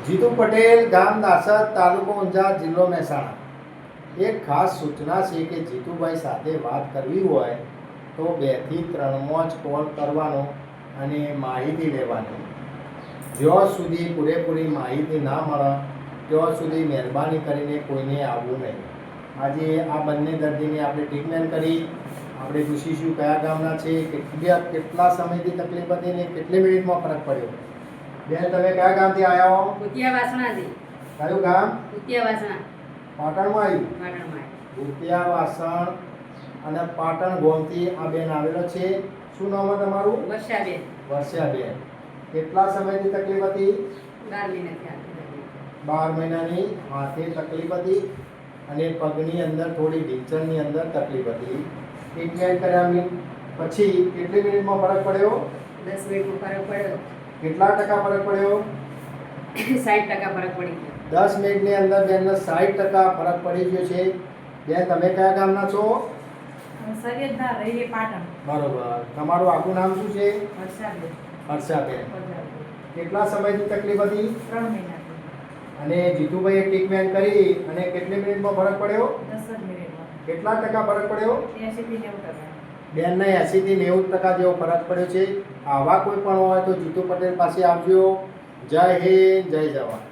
જીતુ પટેલ, ગામ દાસદ, તાલુકો ઊંઝા, જિલ્લો મહેસાણા। એક ખાસ સૂચના છે કે જીતુભાઈ સાથે વાત કરવી હોય તો 2 થી 3 જ કોલ કરવાનો અને માહિતી લેવાની। જ્યાં સુધી પૂરેપૂરી માહિતી ના મળે ત્યાં સુધી મહેરબાની કરીને કોઈને આવવું નહીં। આજે આ બંને દર્દીને આપણે ટ્રીટમેન્ટ કરી, આપણે પૂછીશું કયા ગામના છે, કેટલા સમયથી તકલીફ હતી ને કેટલી મિનિટમાં ફરક પડ્યો। બેન, તમે કયા ગામથી આવ્યા હો? ભૂતિયા વાસણાથી। કયું ગામ? ભૂતિયા વાસણા। પાટણમાં આવ્યું? પાટણમાં। ભૂતિયા વાસણ અને પાટણ ગોમથી આ બેન આવેલો છે। શું નામ છે તમારું? વર્ષાબેન। વર્ષાબેન, કેટલા સમયથી તકલીફ હતી? 12 મહિનાથી। 12 મહિનાની હાથે તકલીફ હતી અને પગની અંદર થોડી ઢીંચણની અંદર તકલીફ હતી। ટ્રીટમેન્ટ કર્યા પછી કેટલી મિનિટમાં ફરક પડ્યો? 10 મિનિટમાં ફરક પડ્યો। કેટલા ટકા ફરક પડ્યો? 60% ફરક પડી ગયો। 10 મિનિટની અંદર બેનને 60% ફરક પડી ગયો છે। બેન, તમે કયા ગામના છો? સરિયદના રહીએ પાટણ। બરોબર, તમારું આખું નામ શું છે? વર્ષાબેન। હર્ષાબેન, કેટલા સમયથી તકલીફ હતી? 3 મહિનાથી। અને જીતુભાઈએ ટ્રીટમેન્ટ કરી અને કેટલી મિનિટમાં ફરક પડ્યો? 10 મિનિટમાં। કેટલા ટકા ફરક પડ્યો? 80 થી 90%। બેનને 80 થી 90% જેવો ફરક પડ્યો છે। આવા કોઈ પણ હોય તો જીતુ પટેલ પાસે આવજો। જય હિન્દ, જય જવાન।